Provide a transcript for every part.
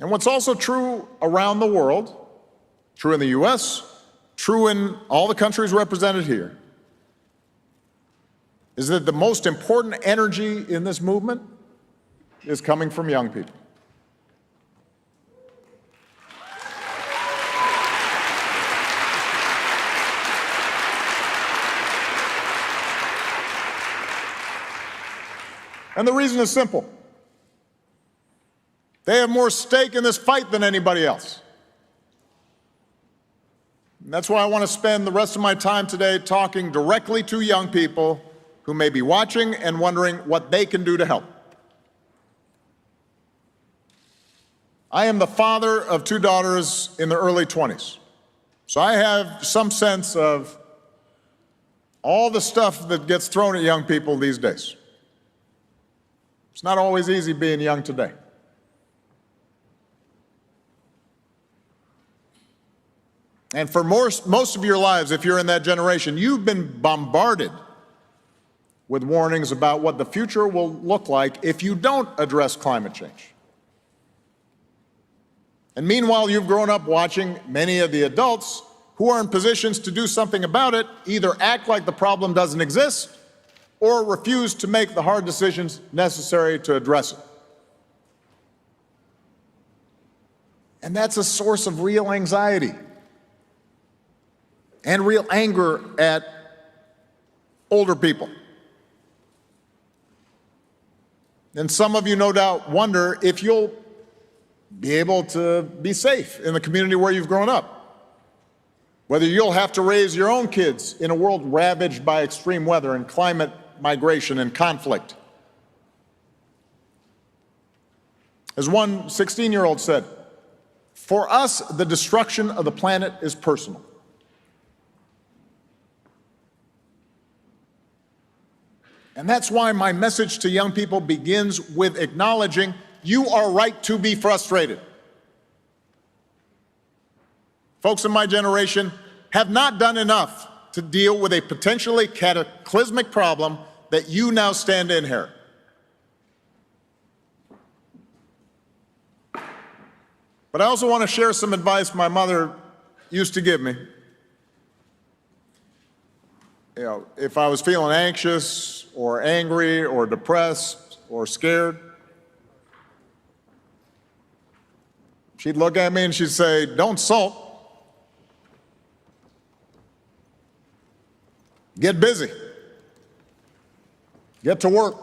And what's also true around the world, true in the U.S., true in all the countries represented here, is that the most important energy in this movement is coming from young people. And the reason is simple. They have more stake in this fight than anybody else. And that's why I want to spend the rest of my time today talking directly to young people who may be watching and wondering what they can do to help. I am the father of two daughters in their early 20s, so I have some sense of all the stuff that gets thrown at young people these days. It's not always easy being young today. And for most of your lives, if you're in that generation, you've been bombarded with warnings about what the future will look like if you don't address climate change. And meanwhile, you've grown up watching many of the adults who are in positions to do something about it either act like the problem doesn't exist or refuse to make the hard decisions necessary to address it. And that's a source of real anxiety and real anger at older people. And some of you no doubt wonder if you'll be able to be safe in the community where you've grown up, whether you'll have to raise your own kids in a world ravaged by extreme weather and climate migration and conflict. As one 16-year-old said, "For us, the destruction of the planet is personal." And that's why my message to young people begins with acknowledging you are right to be frustrated. Folks in my generation have not done enough to deal with a potentially cataclysmic problem that you now stand to inherit. But I also want to share some advice my mother used to give me. If I was feeling anxious or angry or depressed or scared, she'd look at me and she'd say, "Don't sulk. Get busy. Get to work.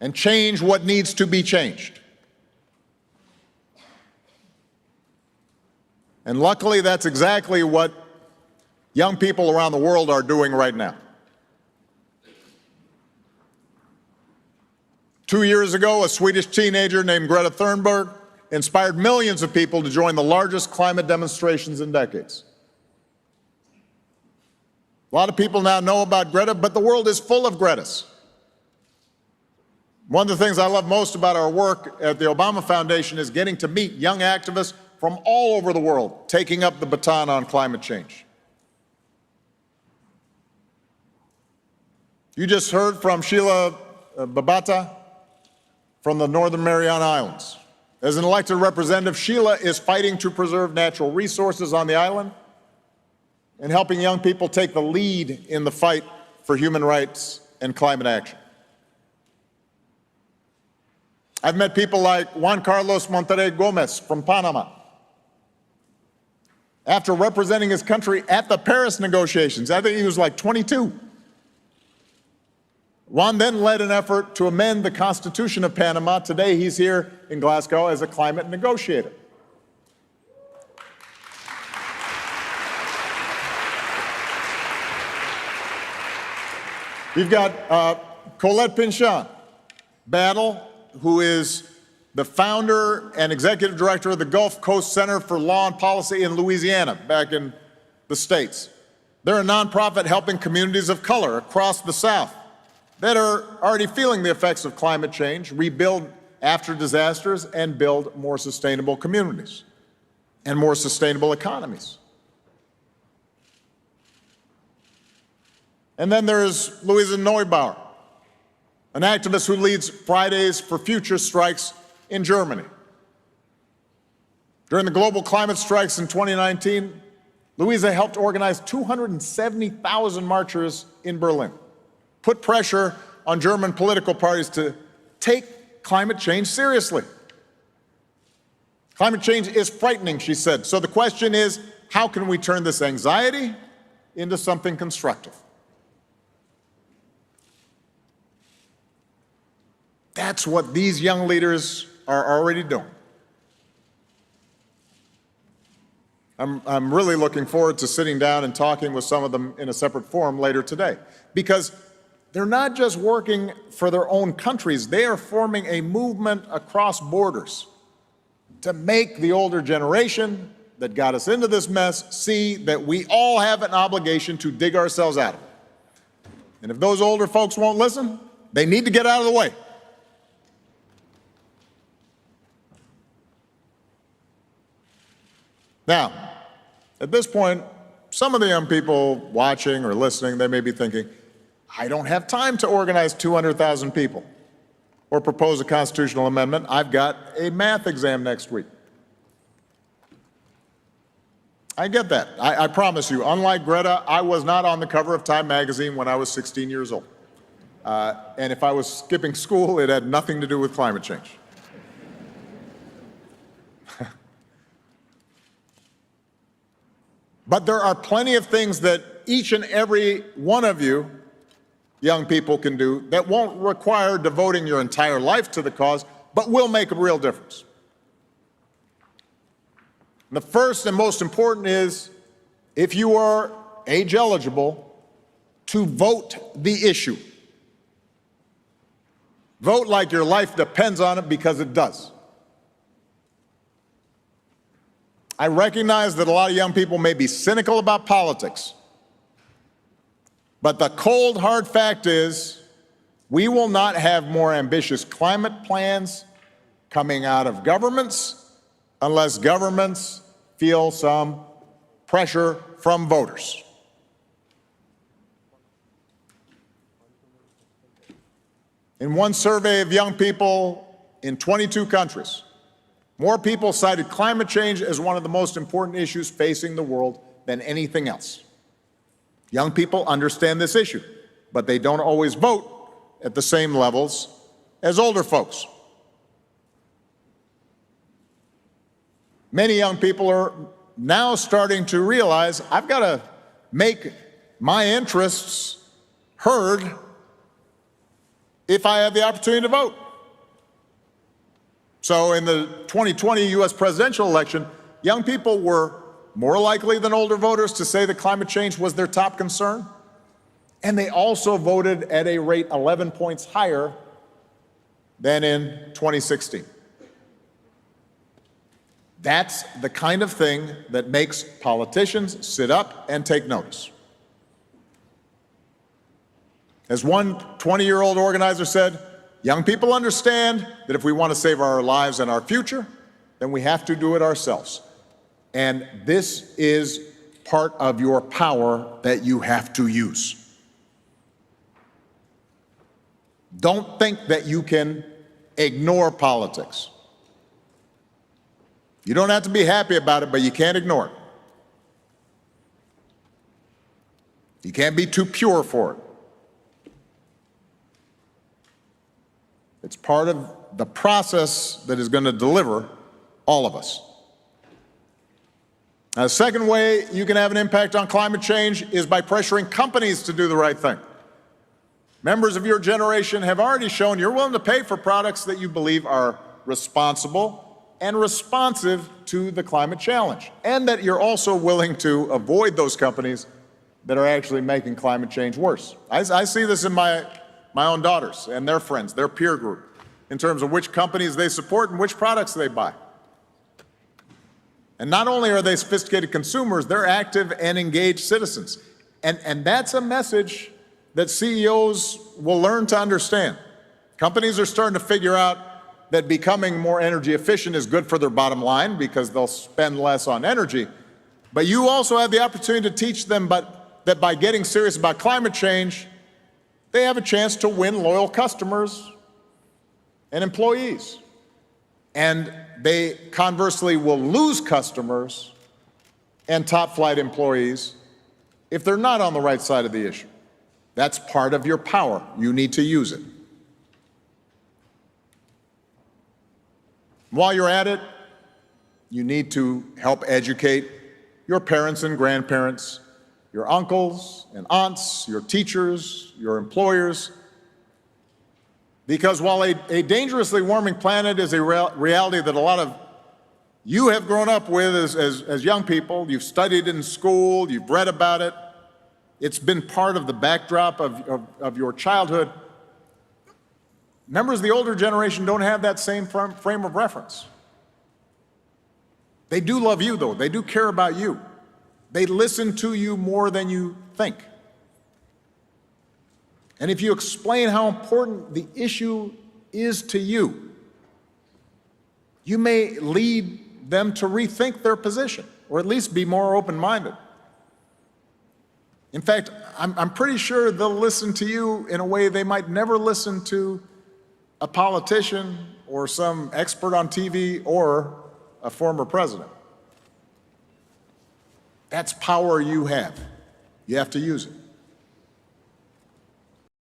And change what needs to be changed." And luckily, that's exactly what young people around the world are doing right now. 2 years ago, a Swedish teenager named Greta Thunberg inspired millions of people to join the largest climate demonstrations in decades. A lot of people now know about Greta, but the world is full of Gretas. One of the things I love most about our work at the Obama Foundation is getting to meet young activists from all over the world taking up the baton on climate change. You just heard from Sheila Babata from the Northern Mariana Islands. As an elected representative, Sheila is fighting to preserve natural resources on the island and helping young people take the lead in the fight for human rights and climate action. I've met people like Juan Carlos Monterrey Gomez from Panama. After representing his country at the Paris negotiations, I think he was like 22. Juan then led an effort to amend the Constitution of Panama. Today, he's here in Glasgow as a climate negotiator. You've got Colette Pinchan Battle, who is the founder and executive director of the Gulf Coast Center for Law and Policy in Louisiana, back in the States. They're a nonprofit helping communities of color across the South that are already feeling the effects of climate change, rebuild after disasters, and build more sustainable communities and more sustainable economies. And then there's Louisa Neubauer, an activist who leads Fridays for Future strikes in Germany. During the global climate strikes in 2019, Louisa helped organize 270,000 marchers in Berlin, put pressure on German political parties to take climate change seriously. Climate change is frightening, she said. So the question is, how can we turn this anxiety into something constructive? That's what these young leaders are already doing. I'm really looking forward to sitting down and talking with some of them in a separate forum later today, because they're not just working for their own countries, they are forming a movement across borders to make the older generation that got us into this mess see that we all have an obligation to dig ourselves out of it. And if those older folks won't listen, they need to get out of the way. Now, at this point, some of the young people watching or listening, they may be thinking, I don't have time to organize 200,000 people or propose a constitutional amendment. I've got a math exam next week. I get that. I promise you, unlike Greta, I was not on the cover of Time magazine when I was 16 years old. And if I was skipping school, it had nothing to do with climate change. But there are plenty of things that each and every one of you young people can do that won't require devoting your entire life to the cause, but will make a real difference. The first and most important is, if you are age eligible, to vote the issue. Vote like your life depends on it, because it does. I recognize that a lot of young people may be cynical about politics, but the cold, hard fact is we will not have more ambitious climate plans coming out of governments unless governments feel some pressure from voters. In one survey of young people in 22 countries, more people cited climate change as one of the most important issues facing the world than anything else. Young people understand this issue, but they don't always vote at the same levels as older folks. Many young people are now starting to realize, I've got to make my interests heard if I have the opportunity to vote. So in the 2020 U.S. presidential election, young people were more likely than older voters to say that climate change was their top concern. And they also voted at a rate 11 points higher than in 2016. That's the kind of thing that makes politicians sit up and take notice. As one 20-year-old organizer said, young people understand that if we want to save our lives and our future, then we have to do it ourselves. And this is part of your power that you have to use. Don't think that you can ignore politics. You don't have to be happy about it, but you can't ignore it. You can't be too pure for it. It's part of the process that is going to deliver all of us. Now, the second way you can have an impact on climate change is by pressuring companies to do the right thing. Members of your generation have already shown you're willing to pay for products that you believe are responsible and responsive to the climate challenge, and that you're also willing to avoid those companies that are actually making climate change worse. I see this in my own daughters and their friends, their peer group, in terms of which companies they support and which products they buy. And not only are they sophisticated consumers, they're active and engaged citizens. And that's a message that CEOs will learn to understand. Companies are starting to figure out that becoming more energy efficient is good for their bottom line because they'll spend less on energy. But you also have the opportunity to teach them that by getting serious about climate change, they have a chance to win loyal customers and employees. And they conversely will lose customers and top flight employees if they're not on the right side of the issue. That's part of your power. You need to use it. While you're at it, you need to help educate your parents and grandparents, your uncles and aunts, your teachers, your employers. Because while a dangerously warming planet is a reality that a lot of you have grown up with as young people, you've studied in school, you've read about it, it's been part of the backdrop of your childhood. Members of the older generation don't have that same frame of reference. They do love you, though. They do care about you. They listen to you more than you think. And if you explain how important the issue is to you, you may lead them to rethink their position, or at least be more open-minded. In fact, I'm pretty sure they'll listen to you in a way they might never listen to a politician or some expert on TV or a former president. That's power you have. You have to use it.